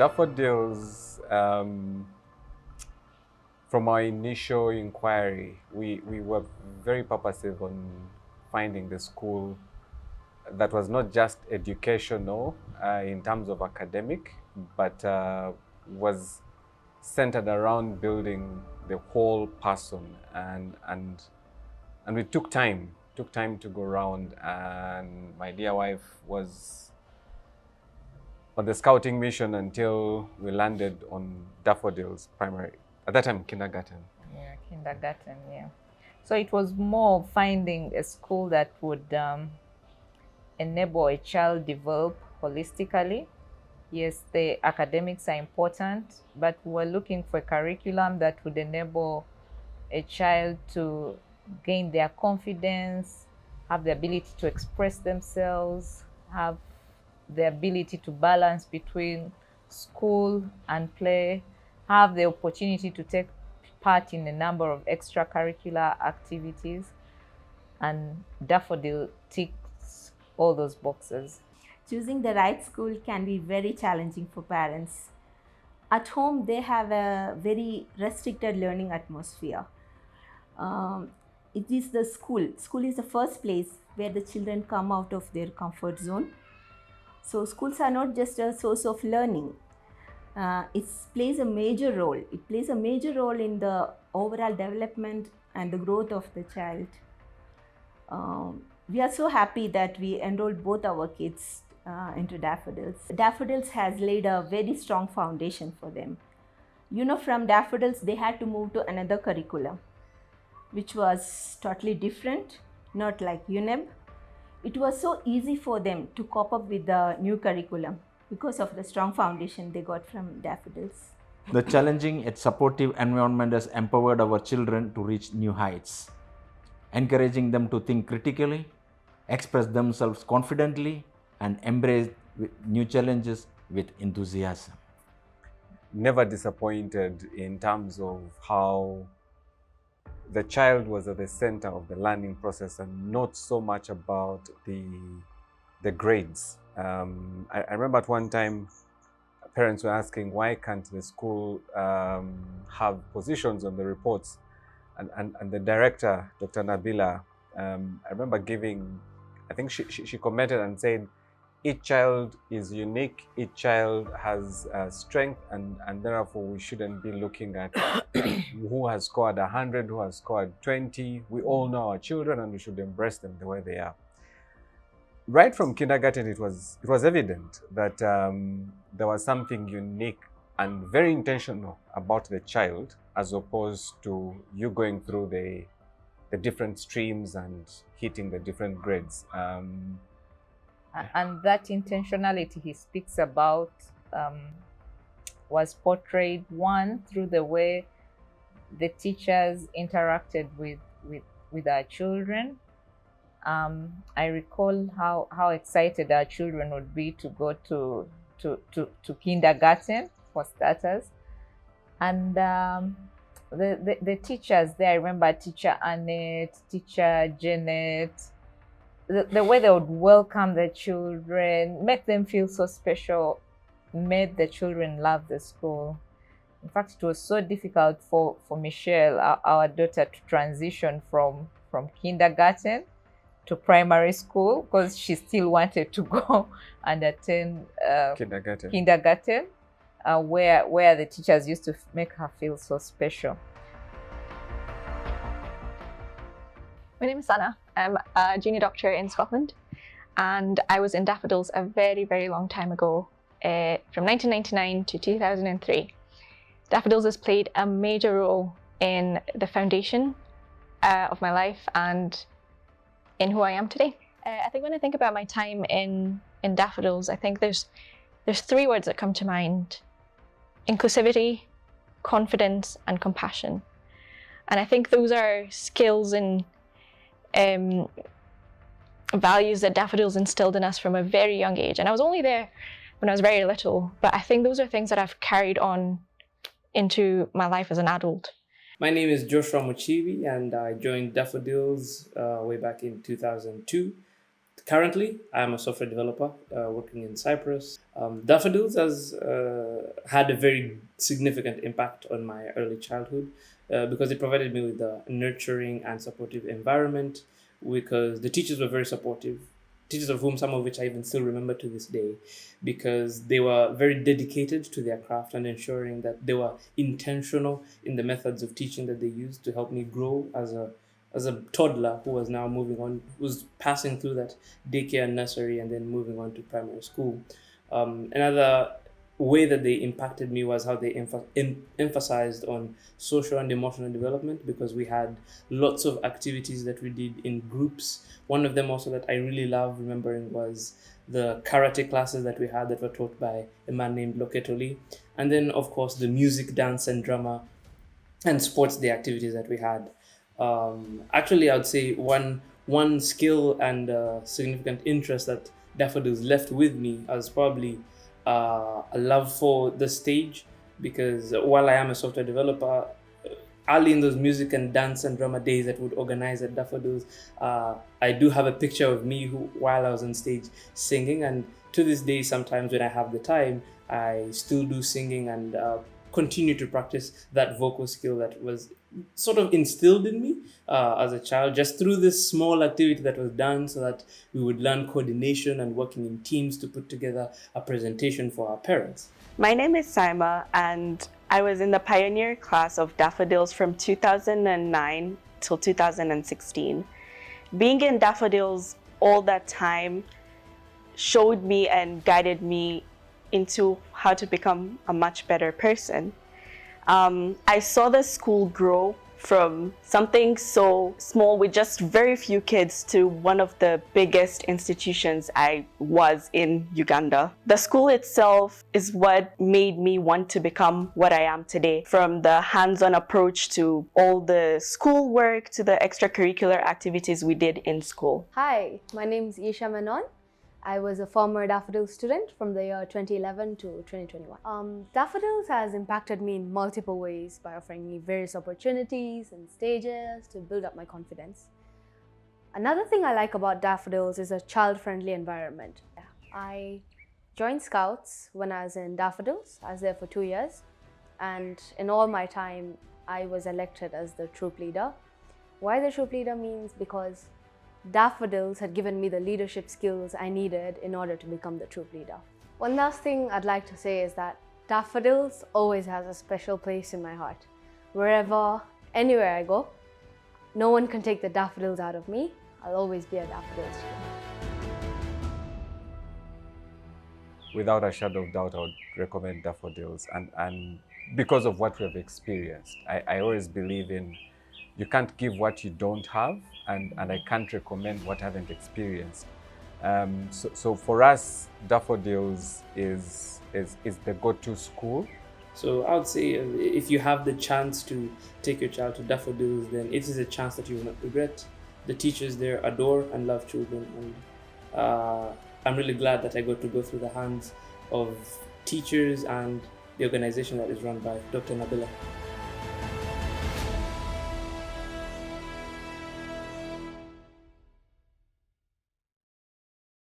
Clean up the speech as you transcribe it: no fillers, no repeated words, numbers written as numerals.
Daffodils, from our initial inquiry, we were very purposive on finding the school that was not just educational in terms of academic, but was centered around building the whole person. And we took time to go around, and my dear wife was on the scouting mission until we landed on Daffodils Primary. At that time, kindergarten. Yeah, kindergarten, yeah. So it was more finding a school that would enable a child develop holistically. Yes, the academics are important, but we're looking for a curriculum that would enable a child to gain their confidence, have the ability to express themselves, have the ability to balance between school and play, have the opportunity to take part in a number of extracurricular activities, and Daffodil ticks all those boxes. Choosing the right school can be very challenging for parents. At home, they have a very restricted learning atmosphere. It is the school. School is the first place where the children come out of their comfort zone. So schools are not just a source of learning. It plays a major role. It plays a major role in the overall development and the growth of the child. We are so happy that we enrolled both our kids into Daffodils. Daffodils has laid a very strong foundation for them. You know, from Daffodils, they had to move to another curriculum, which was totally different, not like UNEB. It was so easy for them to cope up with the new curriculum because of the strong foundation they got from Daffodils. The challenging yet supportive environment has empowered our children to reach new heights, encouraging them to think critically, express themselves confidently, and embrace new challenges with enthusiasm. Never disappointed in terms of how the child was at the center of the learning process and not so much about the grades. I remember at one time, parents were asking, why can't the school have positions on the reports? And the director, Dr. Nabila, I remember I think she commented and said, each child is unique, each child has strength, and therefore we shouldn't be looking at who has scored 100, who has scored 20. We all know our children and we should embrace them the way they are. Right from kindergarten, it was evident that there was something unique and very intentional about the child, as opposed to you going through the different streams and hitting the different grades. And that intentionality he speaks about was portrayed, one, through the way the teachers interacted with our children. I recall how excited our children would be to go to kindergarten, for starters. And the teachers there, I remember teacher Annette, teacher Janet, the way they would welcome the children, make them feel so special, made the children love the school. In fact, it was so difficult for Michelle, our daughter, to transition from kindergarten to primary school, because she still wanted to go and attend kindergarten, where the teachers used to make her feel so special. My name is Sana. I'm a junior doctor in Scotland, and I was in Daffodils a very, very long time ago, from 1999 to 2003. Daffodils has played a major role in the foundation of my life and in who I am today. I think when I think about my time in Daffodils, I think there's three words that come to mind: inclusivity, confidence, and compassion. And I think those are skills and values that Daffodils instilled in us from a very young age. And I was only there when I was very little, but I think those are things that I've carried on into my life as an adult. My name is Joshua Muchibi, and I joined Daffodils way back in 2002. Currently, I'm a software developer working in Cyprus. Daffodils has had a very significant impact on my early childhood because it provided me with a nurturing and supportive environment, because the teachers were very supportive, teachers of whom some of which I even still remember to this day, because they were very dedicated to their craft and ensuring that they were intentional in the methods of teaching that they used to help me grow as a toddler who was now moving on, was passing through that daycare and nursery and then moving on to primary school. Another way that they impacted me was how they emphasized on social and emotional development, because we had lots of activities that we did in groups. One of them also that I really love remembering was the karate classes that we had that were taught by a man named Loketoli. And then, of course, the music, dance, and drama and sports day activities that we had. Actually, I would say one skill and significant interest that Daffodils left with me was probably a love for the stage, because while I am a software developer, early in those music and dance and drama days that would organize at Daffodils, I do have a picture of me while I was on stage singing, and to this day, sometimes when I have the time, I still do singing and continue to practice that vocal skill that was sort of instilled in me as a child, just through this small activity that was done so that we would learn coordination and working in teams to put together a presentation for our parents. My name is Saima, and I was in the pioneer class of Daffodils from 2009 till 2016. Being in Daffodils all that time showed me and guided me into how to become a much better person. I saw the school grow from something so small with just very few kids to one of the biggest institutions I was in Uganda. The school itself is what made me want to become what I am today, from the hands-on approach to all the schoolwork to the extracurricular activities we did in school. Hi, my name is Isha Menon. I was a former Daffodils student from the year 2011 to 2021. Daffodils has impacted me in multiple ways by offering me various opportunities and stages to build up my confidence. Another thing I like about Daffodils is a child-friendly environment. I joined Scouts when I was in Daffodils. I was there for 2 years, and in all my time, I was elected as the troop leader. Why the troop leader means because Daffodils had given me the leadership skills I needed in order to become the troop leader. One last thing I'd like to say is that Daffodils always has a special place in my heart. Wherever, anywhere I go, no one can take the Daffodils out of me. I'll always be a Daffodils student. Without a shadow of doubt, I would recommend Daffodils, and because of what we have experienced. I always believe in, you can't give what you don't have, and I can't recommend what I haven't experienced. So for us, Daffodils is the go-to school. So I would say if you have the chance to take your child to Daffodils, then it is a chance that you will not regret. The teachers there adore and love children, and I'm really glad that I got to go through the hands of teachers and the organization that is run by Dr. Nabila.